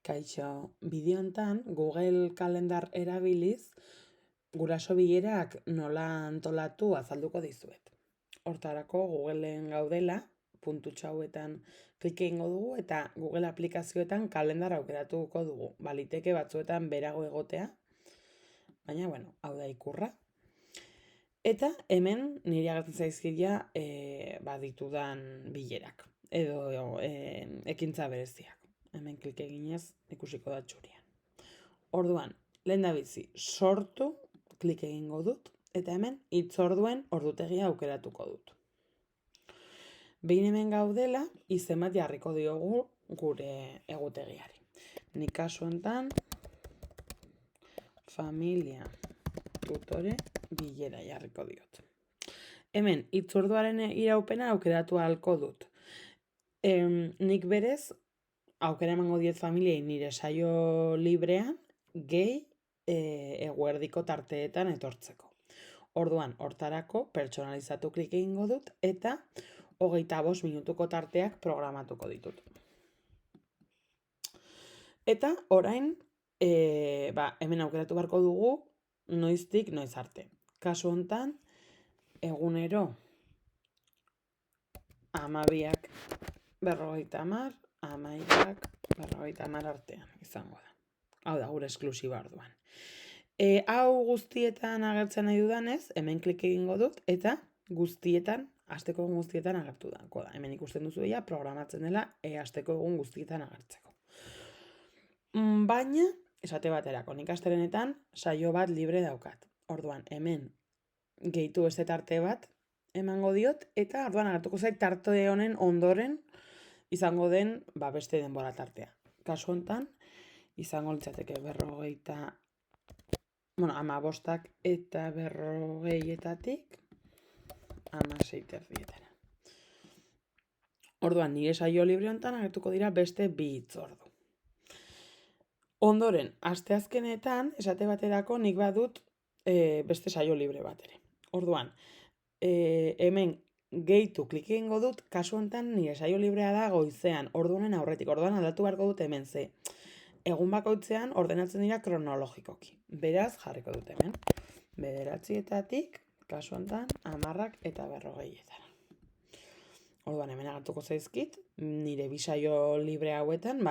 Kaixo, bideo hontan Google Kalendar erabiliz guraso bilerak nola antolatu azalduko dizuet. Hortarako Googleen gaudela, puntutxo hauetan klik egingo dugu eta Google aplikazioetan kalendar aukeratuko dugu. Baliteke batzuetan berago egotea, baina hau da ikurra. Eta hemen niri agertzen zaizkia ditudan bilerak edo ekintza bereziak. Hemen klik eginez ikusiko da txurian. Orduan, lehendabizi sortu klik egingo dut eta hemen hitzorduen ordutegia aukeratuko dut. Behin hemen gaudela, izen bat jarriko diogu gure egutegiari. Nik kasu hontan familia tutore bilera jarriko diot. Hemen hitzorduaren iraupena aukeratu ahalko dut. Nik berez aukera emango diet familiei nire saio librean gehi eguerdiko tarteetan etortzeko. Orduan, hortarako pertsonalizatu klik egingo dut eta 25 minutuko tarteak programatuko ditut. Eta orain, hemen aukeratu beharko dugu noiztik noiz arte. Kasu hontan, egunero 12ak 50, 13ak 50 artean izango da. Hau da, gure esklusiba orduan. Hau guztietan agertzen nahi dudanez, hemen klik egingo dut eta guztietan, asteko egun guztietan agertu da. Hemen ikusten duzu programatzen dela asteko egun guztietan agertzeko. Baina, esate baterako, nik astelehenetan saio bat libre daukat. Orduan, hemen gehitu beste tarte bat emango diot eta orduan agertuko zait tarte honen ondoren izango den beste denbora tartea. Kasu hontan, izango litzateke 15ak eta 40etatik 16 erdietara. Orduan, nire saio libre hontan agertuko dira beste 2 hitzordu. Ondoren, asteazkenetan, esate baterako nik badut beste saio libre bat ere. Orduan, hemen gehitu klik egingo dut, kasu hontan nire saio librea da goizean, orduanen aurretik. Orduan aldatu beharko dut hemen ze. Egun bakoitzean ordenatzen dira kronologikoki. Beraz, jarriko dut hemen. 9etatik, kasu hontan, 10ak eta 40etara. Orduan, hemen agertuko zaizkit, nire 2 saio libre hauetan,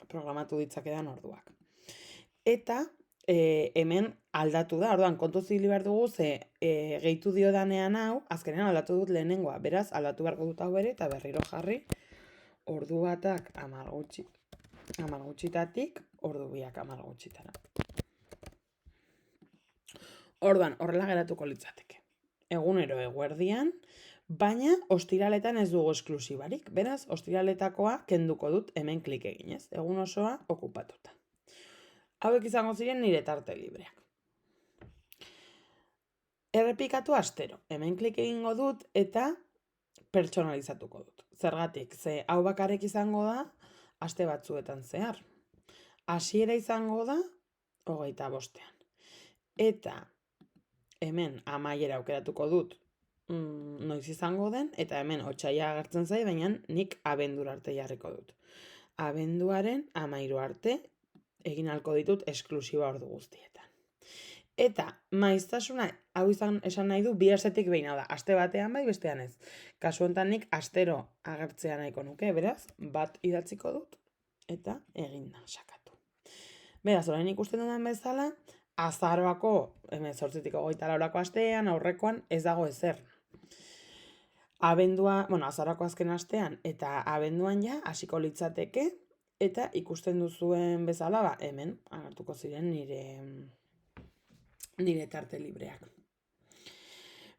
programatu ditzakedan orduak. Eta hemen aldatu da, orduan kontu zibili behar dugu ze gehitu diodanean hau, azkenean aldatu dut lehenengoa, beraz aldatu beharko dut hau ere eta berriro jarri ordu batak 10 gutxitatik, ordu 2ak 10 gutxitara. Orduan, horrela geratuko litzateke. Egunero eguerdian, baina ostiraletan ez dugu esklusibarik. Beraz, ostiraletakoa kenduko dut hemen klik eginez. Egun osoa okupatuta. Hauek izango ziren nire tarte libreak. Errepikatu astero. Hemen klik egingo dut eta pertsonalizatuko dut. Zergatik, ze hau bakarrik izango da aste batzuetan zehar. Hasiera izango da 25ean. Eta hemen amaiera aukeratuko dut noiz izango den, eta hemen otsaila agertzen zait, baina nik abendura arte jarriko dut. Abenduaren 13 arte egin ahalko ditut esklusiba ordu guztietan. Eta maiztasuna, hau esan nahi du, 2 astetik behin da. Aste batean bai, bestean ez. Kasu hontan nik astero agertzea nahiko nuke, beraz, bat idatziko dut, eta eginda sakatu. Beraz, orain ikusten dudan bezala, azaroako, 18tik 24 astean, aurrekoan, ez dago ezer. Azaroako azken astean, eta abenduan ja, hasiko litzateke, eta ikusten duzuen bezala, hemen, agertuko ziren nire tarte libreak.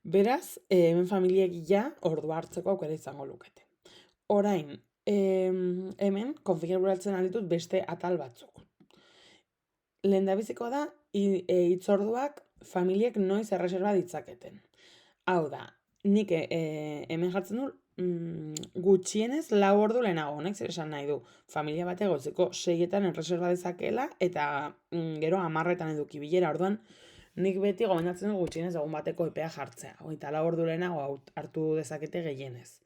Beraz, hemen familiek ja ordua hartzeko aukera izango lukete. Orain, hemen konfiguratzen alditut beste atal batzuk. Lehendabiziko da, hitzorduak familiek noiz erreserba ditzaketen. Hau da, nik hemen jartzen du gutxienez 4 ordu lehenago, honek zer esan nahi du. Familia batek goizeko 6etan erreserba dezakela eta gero 10etan eduki bilera. Orduan, nik beti gomendatzen du gutxienez egun bateko epea jartzea. 4 ordu lehenago hartu dezakete gehienez.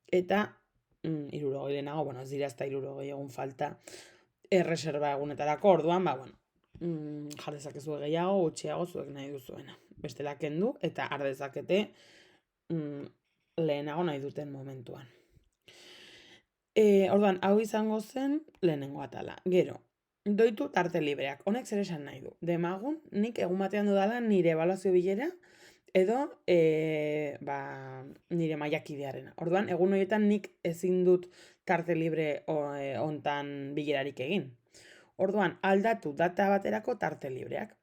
Eta 60 lehenago, ez dira ezta 60 egun falta erreserba egunetarako, orduan, jar dezakezu gehiago, gutxiago zuek nahi duzuena. Bestela kendu eta har dezakete lehenago nahi duten momentuan. Orduan, hau izango zen lehenengo atala. Gero, doitu tarte libreak. Honek zer esan nahi du. Demagun, nik egun batean dudala nire ebaluazio bilera edo nire mailakidearena. Orduan, egun horietan nik ezin dut tarte libre hontan bilerarik egin. Orduan, aldatu data baterako tarte libreak.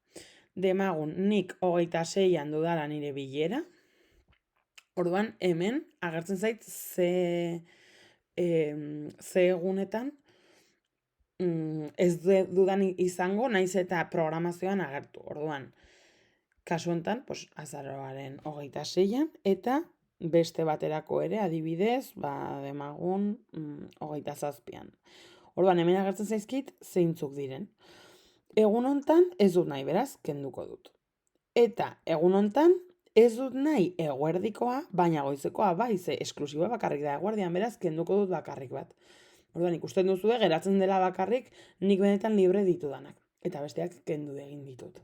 Demagun, nik 26an dudala nire bilera. Orduan, hemen agertzen zait ze egunetan ez dudan izango naiz eta programazioan agertu. Orduan, kasu honetan, azaroaren 26an eta beste baterako ere, adibidez, demagun 27an. Orduan, hemen agertzen zaizkit zeintzuk diren. Egun honetan ez dut nahi, beraz, kenduko dut. Eta egun honetan ez dut nahi eguerdikoa, baina goizekoa ze esklusiboa bakarrik da eguerdian, beraz, kenduko dut bakarrik bat. Orduan, ikusten duzue, geratzen dela bakarrik nik benetan libre ditudanak. Eta besteak kendu egin ditut.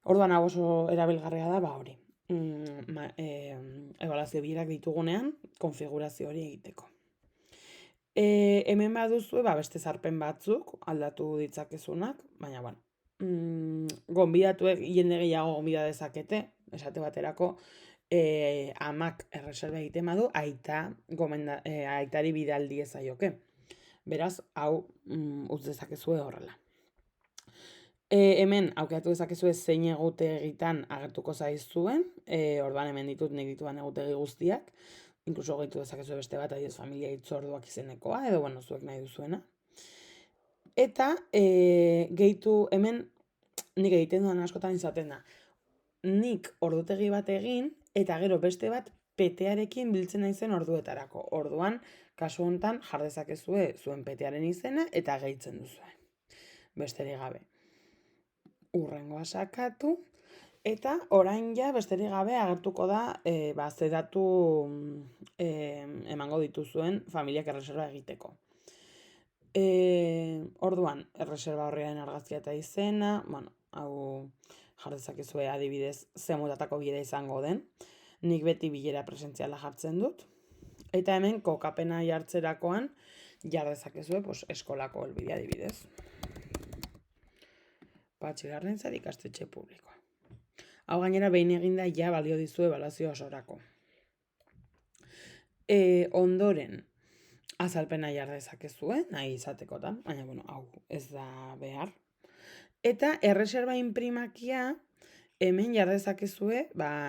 Orduan, hau oso erabilgarria da, hori. Ebaluazio bilerak ditugunean, konfigurazio hori egiteko. Hemen baduzue, beste zarpen batzuk aldatu ditzakezunak, baina, gonbidatuek jende gehiago gonbida dezakete, esate baterako, amak erreserba egiten badu, aitari bidaldi ezaioke. Beraz, hau utz dezakezue horrela. Hemen aukeratu dezakezue zein egutegitan agertuko zaizuen, orduan hemen ditut nik dituan egutegi guztiak, inkluso gehitu dezakezue beste bat, adioz familia hitzorduak izenekoa, edo zuek nahi duzuena. Eta gehitu hemen nik egiten duan askotan izaten da. Nik ordutegi bat egin, eta gero beste bat petearekin biltzen naizen orduetarako. Orduan, kasu honetan, jar dezakezue zuen petearen izena eta gehitzen duzue. Besterik gabe. Hurrengoa sakatu, eta orain ja besterik gabe agertuko da ze datu emango dituzuen familiak erreserba egiteko. Orduan, erreserba horrean argazkia eta izena, hau jar dezakezue adibidez ze motatako bilera izango den. Nik beti bilera presentziala jartzen dut. Eta hemen kokapena jartzerakoan jar dezakezue eskolako helbidea adibidez. Batxilerrentzat ikastetxe publikoa. Hau gainera behin eginda ja balio dizue ebaluazio osorako. Ondoren, azalpena jar dezakezue, nahi izatekotan, baina hau ez da behar. Eta erreserba inprimakia hemen jar dezakezue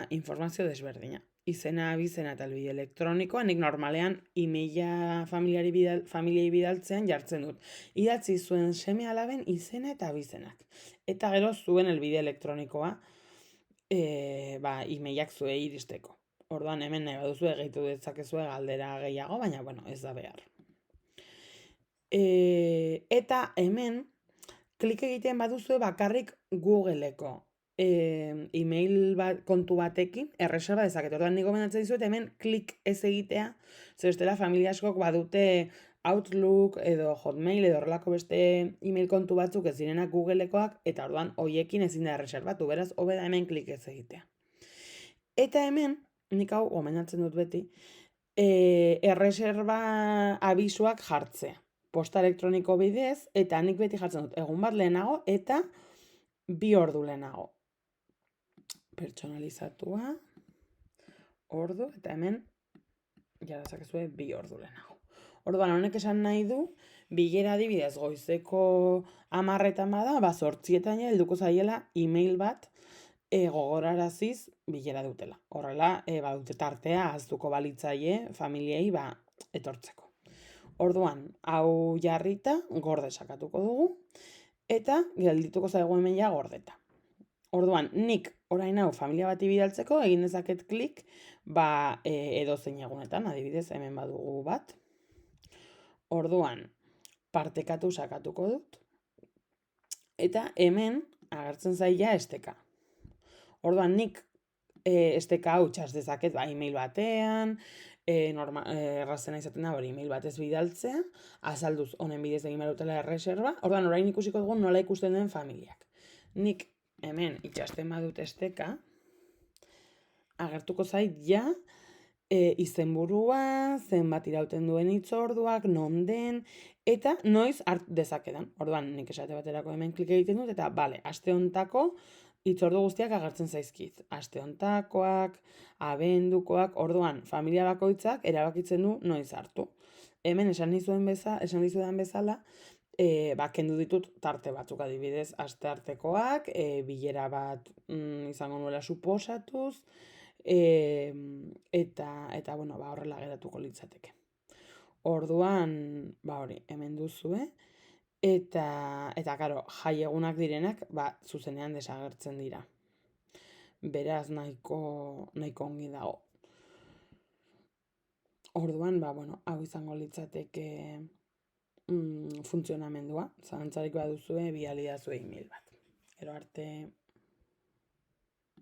informazio desberdina. Izena, abizena eta helbide elektronikoa, nik normalean emaila familiai bidaltzean jartzen dut. Idatzi zuen seme alaben izena eta abizenak. Eta gero zuen helbide elektronikoa emailak zuei iristeko. Orduan hemen nahi baduzue gehitu dezakezue galdera gehiago, baina ez da behar. Eta hemen klik egiten baduzue bakarrik Googleko email kontu batekin erreserba dezaket. Orduan nik gomendatzen dizuet hemen klik ez egitea, zer bestela familia askok badute Outlook edo Hotmail edo horrelako beste email kontu batzuk ez direnak Googlekoak, eta orduan hoiekin ezin da erreserbatu, beraz hobe da hemen klik ez egitea. Eta hemen, nik hau gomendatzen dut beti, erreserba abisuak jartzea. Posta elektroniko bidez, eta nik beti jartzen dut egun bat lehenago eta 2 ordu lehenago. Pertsonalizatua, ordu, eta hemen jarazakezue 2 ordu lehenago. Orduan, honek esan nahi du, bilera adibidez goizeko 10:00 bada, 8:00 helduko zaiela email bat gogoraraziz bilera dutela. Horrela, badute tartea ahaztuko balitzaie familiei etortzeko. Orduan, hau jarrita, gorde sakatuko dugu, eta geldituko zaigu hemen ja gordeta. Orduan, nik orain hau familia bati bidaltzeko, egin dezaket klik, edozein egunetan, adibidez hemen badugu bat. Orduan, partekatu sakatuko dut, eta hemen agertzen zaila esteka. Orduan, nik esteka hau txas dezaket email batean, errazena izaten da hori email batez bidaltzea, azalduz honen bidez egin behar dutela erreserba, orduan orain ikusiko dugu nola ikusten den familiak. Nik hemen itxasten badut esteka, agertuko zait ja izenburua, zenbat irauten duen hitzorduak, non den, eta noiz hart dezakedan. Orduan, nik esate baterako hemen klik egiten dut, eta bale, aste hontako hitzordu guztiak agertzen zaizkit. Aste hontakoak, abendukoak, orduan, familia bakoitzak erabakitzen du noiz hartu. Hemen esan dizudan bezala, kendu ditut tarte batzuk adibidez, aste artekoak, bilera bat izango nuela suposatuz, eta bueno, horrela geratuko litzateke. Orduan, hori, hemen duzue, eta karo, jai egunak direnak, zuzenean desagertzen dira. Beraz, nahiko ongi dago. Orduan, hau izango litzateke funtzionamendua, zalantzarik baduzue, bidali dazue email bat. Gero arte...